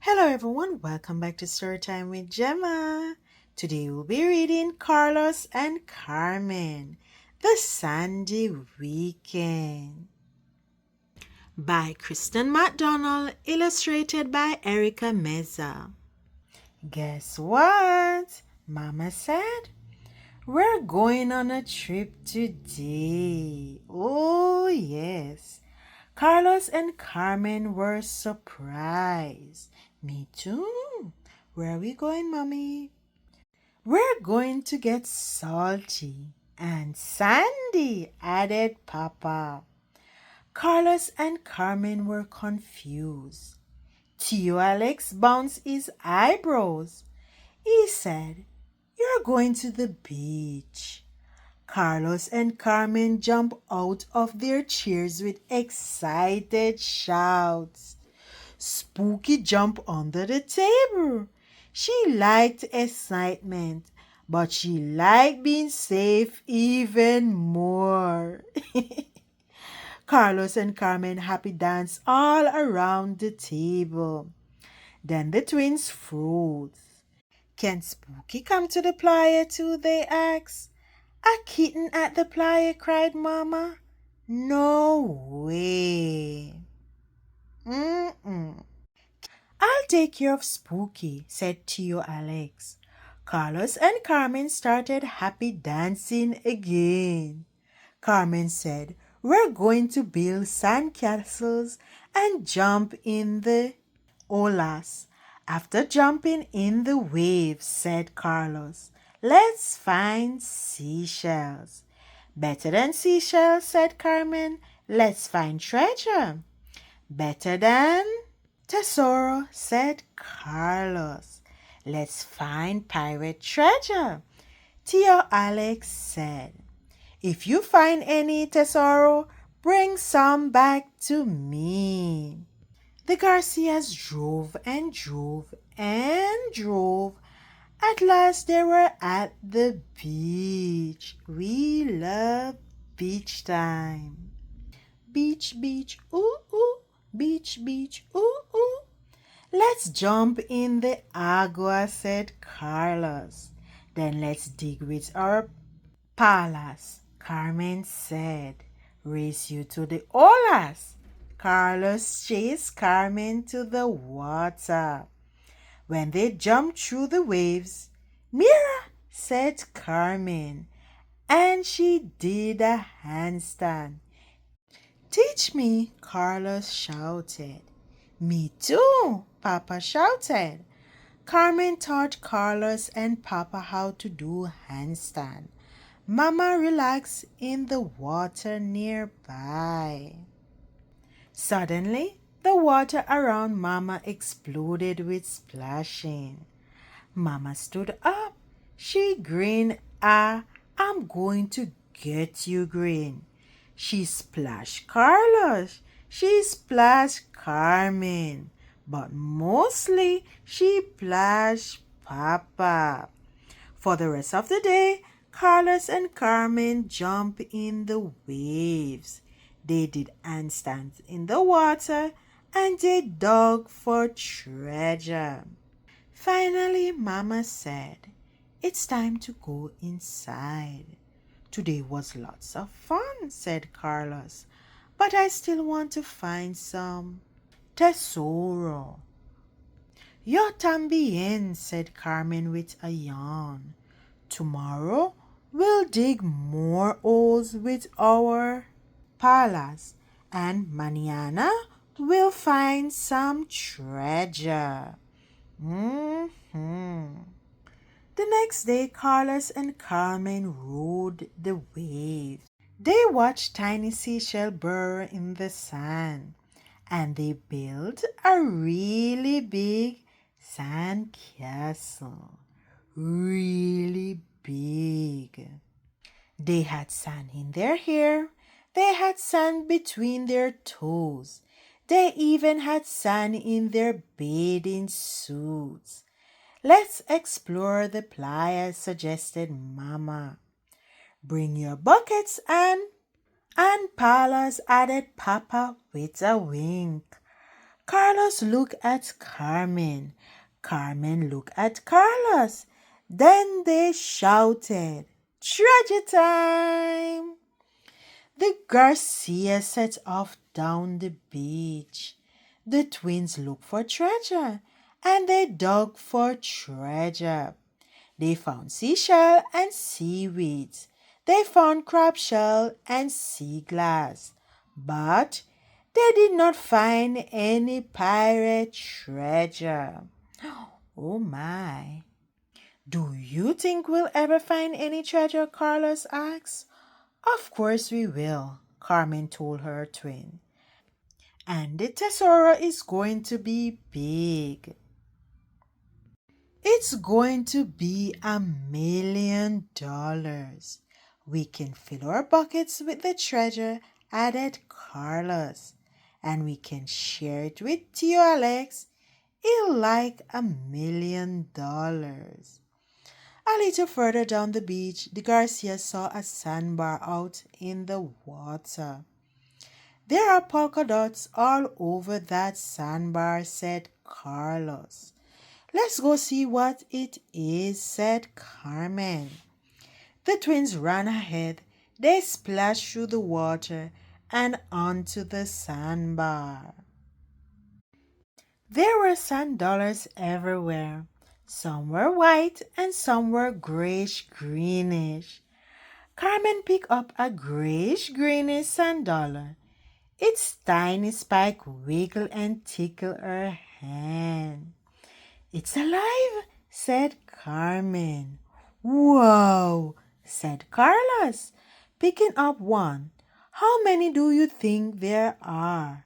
Hello everyone, welcome back to Storytime with Gemma. Today we'll be reading Carlos and Carmen, The Sandy Weekend by Kirsten McDonald, illustrated by Erika Meza. Guess what? Mama said, we're going on a trip today. Oh yes. Carlos and Carmen were surprised. Me too. Where are we going, Mommy? We're going to get salty and sandy, added Papa. Carlos and Carmen were confused. Tio Alex bounced his eyebrows. He said, "You're going to the beach." Carlos and Carmen jumped out of their chairs with excited shouts. Spooky jumped under the table. She liked excitement, but she liked being safe even more. Carlos and Carmen happy danced all around the table. Then the twins froze. "Can Spooky come to the playa too?" they asked. "A kitten at the playa," cried Mama. "No way." Mm-mm. "I'll take care of Spooky," said Tio Alex. Carlos and Carmen started happy dancing again. Carmen said, "We're going to build sandcastles and jump in the olas." "After jumping in the waves," said Carlos, "let's find seashells." "Better than seashells," said Carmen. "Let's find treasure." "Better than tesoro," said Carlos. "Let's find pirate treasure." Tio Alex said, "If you find any tesoro, bring some back to me." The Garcias drove and drove and drove. At last they were at the beach. We love beach time. Beach, beach, ooh, ooh. Beach, beach, ooh, ooh. "Let's jump in the agua," said Carlos. "Then let's dig with our palas," Carmen said. "Race you to the olas." Carlos chased Carmen to the water. When they jumped through the waves, "Mira," said Carmen, and she did a handstand. "Teach me," Carlos shouted. "Me too," Papa shouted. Carmen taught Carlos and Papa how to do handstand. Mama relaxed in the water nearby. Suddenly, the water around Mama exploded with splashing. Mama stood up. She grinned. "I'm going to get you," grin. She splashed Carlos. She splashed Carmen. But mostly she splashed Papa. For the rest of the day, Carlos and Carmen jumped in the waves. They did handstands in the water and they dug for treasure. Finally, Mama said, "It's time to go inside." "Today was lots of fun," said Carlos, "but I still want to find some tesoro." "Yo también," said Carmen with a yawn. "Tomorrow we'll dig more holes with our palas, and mañana we'll find some treasure." The next day, Carlos and Carmen rode the waves. They watched tiny seashell burrow in the sand, and they built a really big sand castle. Really big. They had sand in their hair. They had sand between their toes. They even had sand in their bathing suits. "Let's explore the playa," suggested Mama. "Bring your buckets and palas," added Papa with a wink. Carlos looked at Carmen. Carmen looked at Carlos. Then they shouted, "Treasure time!" The Garcias set off down the beach. The twins looked for treasure, and they dug for treasure. They found seashell and seaweeds. They found crab shell and sea glass. But they did not find any pirate treasure. Oh my. Do you think we'll ever find any treasure? Carlos asked. Of course we will, Carmen told her twin. And the tesoro is going to be big. It's going to be $1 million. We can fill our buckets with the treasure, added Carlos. And we can share it with Tio Alex. He'll like $1 million. A little further down the beach, the Garcias saw a sandbar out in the water. There are polka dots all over that sandbar, said Carlos. Let's go see what it is, said Carmen. The twins ran ahead. They splashed through the water and onto the sandbar. There were sand dollars everywhere. Some were white and some were grayish-greenish. Carmen picked up a grayish-greenish sand dollar. Its tiny spike wiggled and tickled her hand. "It's alive," said Carmen. "Wow," said Carlos, picking up one. "How many do you think there are?"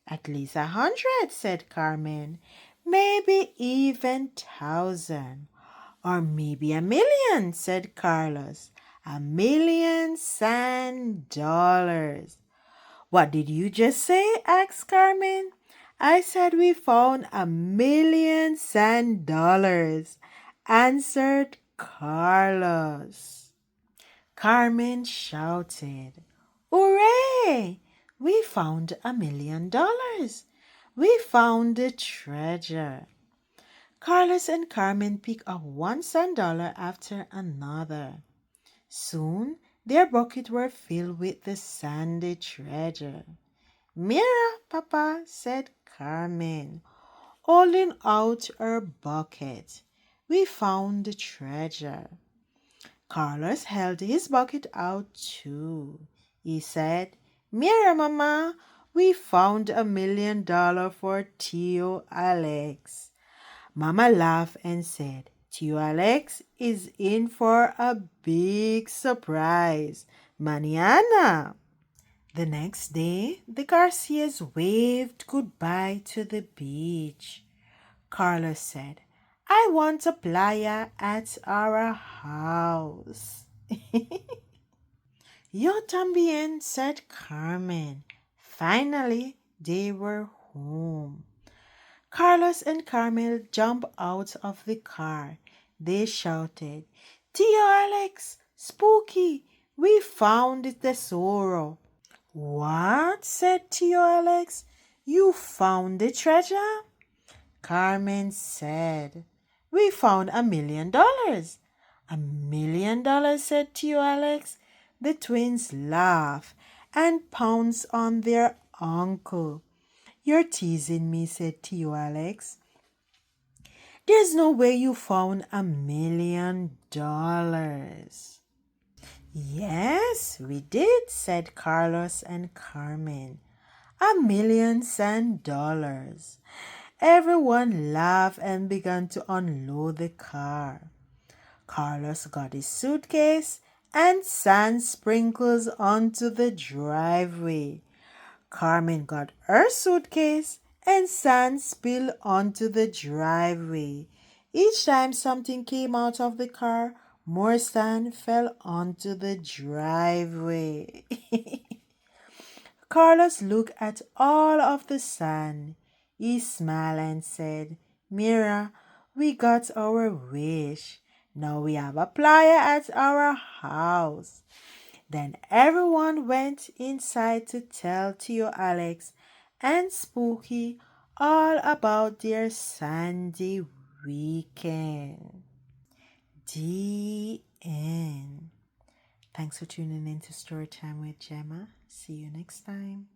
"At least 100," said Carmen. "Maybe even 1,000. Or maybe 1,000,000, said Carlos. 1,000,000 sand dollars. "What did you just say?" asked Carmen. "I said we found 1,000,000 sand dollars," answered Carlos. Carmen shouted, "Hooray! We found $1,000,000. We found the treasure." Carlos and Carmen picked up one sand dollar after another. Soon their buckets were filled with the sandy treasure. "Mira, Papa," said Carmen, holding out her bucket. "We found the treasure." Carlos held his bucket out too. He said, "Mira, Mama, we found $1,000,000 for Tio Alex." Mama laughed and said, "Tio Alex is in for a big surprise. Mañana." The next day, the Garcias waved goodbye to the beach. Carlos said, "I want a playa at our house." "Yo también," said Carmen. Finally, they were home. Carlos and Carmen jumped out of the car. They shouted, "Tio Alex, Spooky, we found the tesoro." "What?" said Tio Alex. "You found the treasure?" Carmen said, "We found $1,000,000. $1,000,000, said Tio Alex. The twins laughed and pounced on their uncle. "You're teasing me," said Tio Alex. "There's no way you found $1,000,000. "Yes, we did," said Carlos and Carmen. $1,000,000 sand dollars. Everyone laughed and began to unload the car. Carlos got his suitcase and sand sprinkles onto the driveway. Carmen got her suitcase and sand spilled onto the driveway. Each time something came out of the car, more sand fell onto the driveway. Carlos looked at all of the sand. He smiled and said, "Mira, we got our wish. Now we have a playa at our house." Then everyone went inside to tell Tio Alex and Spooky all about their Sunday weekend. The end. Thanks for tuning in to Storytime with Gemma. See you next time.